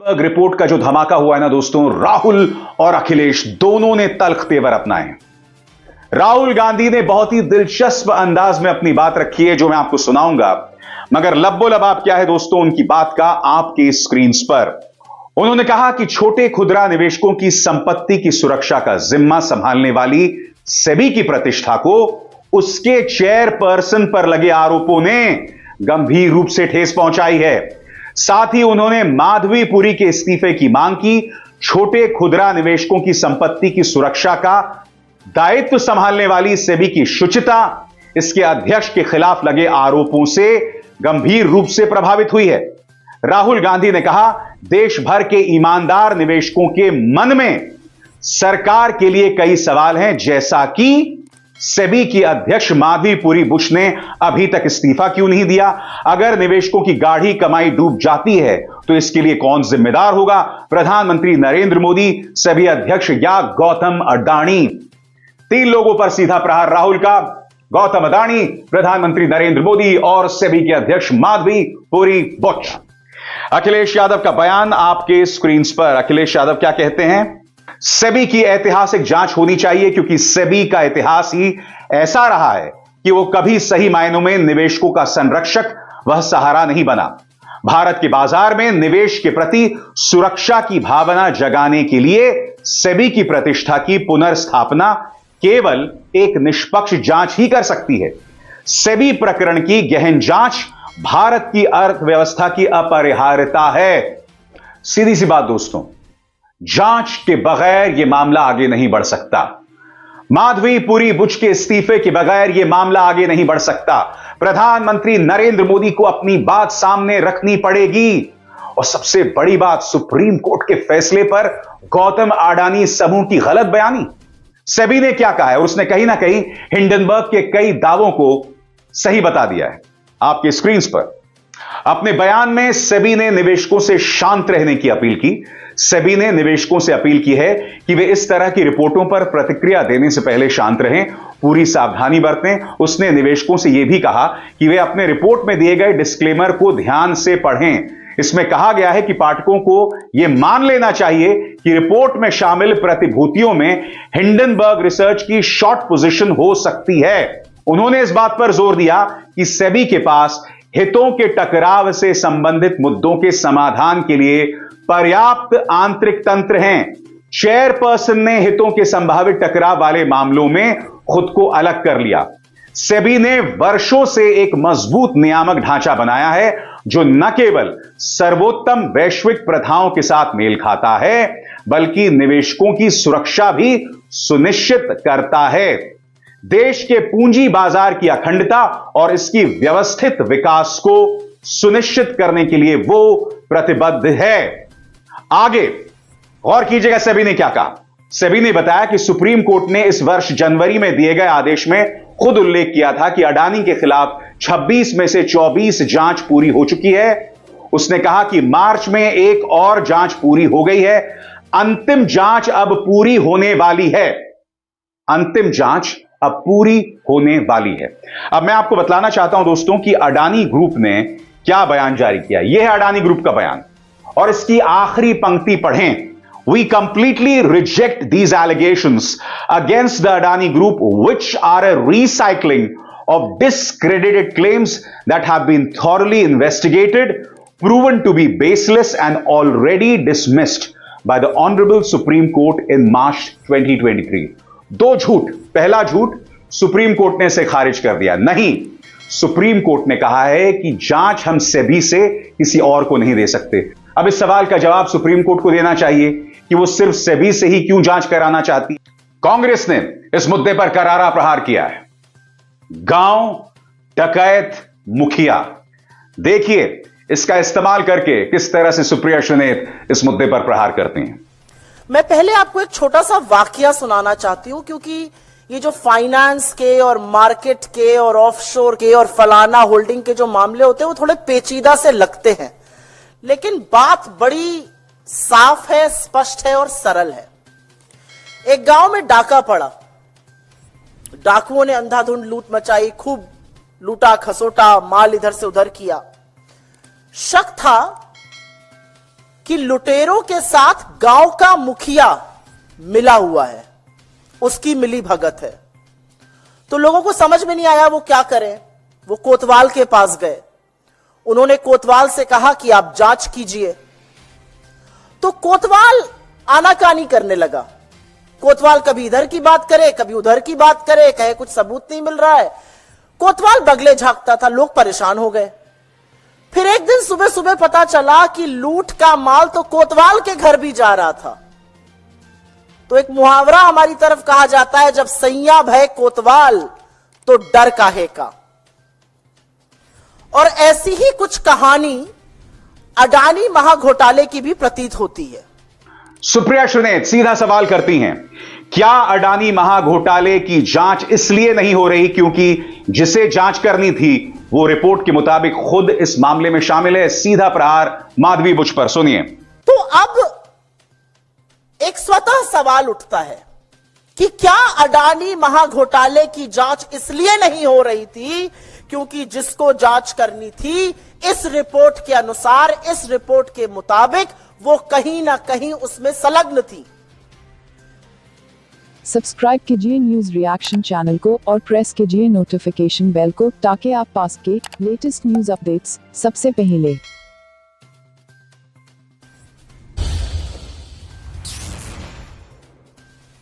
Report का जो धमाका हुआ है ना दोस्तों, राहुल और अखिलेश दोनों ने तल्ख तेवर अपनाए हैं। राहुल गांधी ने बहुत ही दिलचस्प अंदाज में अपनी बात रखी है जो मैं आपको सुनाऊंगा, मगर लब्बो लबाब क्या है दोस्तों उनकी बात का आपके स्क्रीन पर। उन्होंने कहा कि छोटे खुदरा निवेशकों की संपत्ति की सुरक्षा का जिम्मा संभालने वाली सेबी की प्रतिष्ठा को उसके चेयरपर्सन पर लगे आरोपों ने गंभीर रूप से ठेस पहुंचाई है। साथ ही उन्होंने माधवीपुरी के इस्तीफे की मांग की। छोटे खुदरा निवेशकों की संपत्ति की सुरक्षा का दायित्व संभालने वाली सेबी की शुचिता इसके अध्यक्ष के खिलाफ लगे आरोपों से गंभीर रूप से प्रभावित हुई है। राहुल गांधी ने कहा, देश भर के ईमानदार निवेशकों के मन में सरकार के लिए कई सवाल हैं, जैसा कि सेबी की अध्यक्ष माधवीपुरी बुश ने अभी तक इस्तीफा क्यों नहीं दिया? अगर निवेशकों की गाढ़ी कमाई डूब जाती है तो इसके लिए कौन जिम्मेदार होगा? प्रधानमंत्री नरेंद्र मोदी, सेबी अध्यक्ष या गौतम अडानी? तीन लोगों पर सीधा प्रहार राहुल का, गौतम अडानी, प्रधानमंत्री नरेंद्र मोदी और सेबी के अध्यक्ष माधवीपुरी बुश। अखिलेश यादव का बयान आपके स्क्रीन पर। अखिलेश यादव क्या कहते हैं? सेबी की ऐतिहासिक जांच होनी चाहिए क्योंकि सेबी का इतिहास ही ऐसा रहा है कि वो कभी सही मायनों में निवेशकों का संरक्षक वह सहारा नहीं बना। भारत के बाजार में निवेश के प्रति सुरक्षा की भावना जगाने के लिए सेबी की प्रतिष्ठा की पुनर्स्थापना केवल एक निष्पक्ष जांच ही कर सकती है। सेबी प्रकरण की गहन जांच भारत की अर्थव्यवस्था की अपरिहार्यता है। सीधी सी बात दोस्तों, जांच के बगैर यह मामला आगे नहीं बढ़ सकता। माधवीपुरी बुश के इस्तीफे के बगैर यह मामला आगे नहीं बढ़ सकता। प्रधानमंत्री नरेंद्र मोदी को अपनी बात सामने रखनी पड़ेगी। और सबसे बड़ी बात, सुप्रीम कोर्ट के फैसले पर गौतम अडानी समूह की गलत बयानी। सेबी ने क्या कहा है? उसने कहीं ना कहीं हिंडनबर्ग के कई दावों को सही बता दिया है आपके स्क्रीन पर। अपने बयान में सेबी ने निवेशकों से शांत रहने की अपील की। सेबी ने निवेशकों से अपील की है कि वे इस तरह की रिपोर्टों पर प्रतिक्रिया देने से पहले शांत रहें, पूरी सावधानी बरतें। उसने निवेशकों से यह भी कहा कि वे अपने रिपोर्ट में दिए गए डिस्क्लेमर को ध्यान से पढ़ें। इसमें कहा गया है कि पाठकों को यह मान लेना चाहिए कि रिपोर्ट में शामिल प्रतिभूतियों में हिंडनबर्ग रिसर्च की शॉर्ट पोजीशन हो सकती है। उन्होंने इस बात पर जोर दिया कि सेबी के पास हितों के टकराव से संबंधित मुद्दों के समाधान के लिए पर्याप्त आंतरिक तंत्र हैं। चेयरपर्सन ने हितों के संभावित टकराव वाले मामलों में खुद को अलग कर लिया। सेबी ने वर्षों से एक मजबूत नियामक ढांचा बनाया है जो न केवल सर्वोत्तम वैश्विक प्रथाओं के साथ मेल खाता है बल्कि निवेशकों की सुरक्षा भी सुनिश्चित करता है। देश के पूंजी बाजार की अखंडता और इसकी व्यवस्थित विकास को सुनिश्चित करने के लिए वो प्रतिबद्ध है। आगे गौर कीजिएगा सेबी ने क्या कहा। सेबी ने बताया कि सुप्रीम कोर्ट ने इस वर्ष जनवरी में दिए गए आदेश में खुद उल्लेख किया था कि अडानी के खिलाफ 26 में से 24 जांच पूरी हो चुकी है। उसने कहा कि मार्च में एक और जांच पूरी हो गई है। अंतिम जांच अब पूरी होने वाली है। अंतिम जांच अब पूरी होने वाली है। अब मैं आपको बतलाना चाहता हूं दोस्तों कि अडानी ग्रुप ने क्या बयान जारी किया। यह है अडानी ग्रुप का बयान और इसकी आखिरी पंक्ति पढ़ें। We completely reject these allegations against the Adani Group, which are a recycling of discredited claims that have been thoroughly investigated, proven to be baseless and already dismissed by the Honorable Supreme Court in March 2023. दो झूठ। पहला झूठ supreme court ने इसे खारिज कर दिया। नहीं, सुप्रीम कोर्ट ने कहा है कि जांच हम सेबी से किसी और को नहीं दे सकते। अब इस सवाल का जवाब सुप्रीम कोर्ट को देना चाहिए कि वो सिर्फ सेबी से ही क्यों जांच कराना चाहती। कांग्रेस ने इस मुद्दे पर करारा प्रहार किया है। गांव डकैत मुखिया, देखिए इसका इस्तेमाल करके किस तरह से सुप्रिया सुनेत इस मुद्दे पर प्रहार करती हैं। मैं पहले आपको एक छोटा सा वाकया सुनाना चाहती हूं क्योंकि ये जो फाइनेंस के और मार्केट के और ऑफशोर के और फलाना होल्डिंग के जो मामले होते हैं वो थोड़े पेचीदा से लगते हैं, लेकिन बात बड़ी साफ है, स्पष्ट है और सरल है। एक गांव में डाका पड़ा। डाकुओं ने अंधाधुंध लूट मचाई, खूब लूटा खसोटा, माल इधर से उधर किया। शक था कि लुटेरों के साथ गांव का मुखिया मिला हुआ है, उसकी मिली भगत है। तो लोगों को समझ में नहीं आया वो क्या करें। वो कोतवाल के पास गए, उन्होंने कोतवाल से कहा कि आप जांच कीजिए। तो कोतवाल आनाकानी करने लगा। कोतवाल कभी इधर की बात करे, कभी उधर की बात करे, कहे कुछ सबूत नहीं मिल रहा है। कोतवाल बगले झांकता था, लोग परेशान हो गए। फिर एक दिन सुबह सुबह पता चला कि लूट का माल तो कोतवाल के घर भी जा रहा था। तो एक मुहावरा हमारी तरफ कहा जाता है, जब सैया भय कोतवाल तो डर काहे का। और ऐसी ही कुछ कहानी अडानी महाघोटाले की भी प्रतीत होती है। सुप्रिया श्रीनेत सीधा सवाल करती हैं, क्या अडानी महाघोटाले की जांच इसलिए नहीं हो रही क्योंकि जिसे जांच करनी थी वो रिपोर्ट के मुताबिक खुद इस मामले में शामिल है? सीधा प्रहार माधवी बुच पर, सुनिए। तो अब एक स्वतः सवाल उठता है कि क्या अडानी महाघोटाले की जांच इसलिए नहीं हो रही थी क्योंकि जिसको जांच करनी थी इस रिपोर्ट के अनुसार, इस रिपोर्ट के मुताबिक वो कहीं ना कहीं उसमें संलग्न थी। सब्सक्राइब कीजिए न्यूज रिएक्शन चैनल को और प्रेस कीजिए नोटिफिकेशन बेल को ताकि आप पास के लेटेस्ट न्यूज अपडेट्स सबसे पहले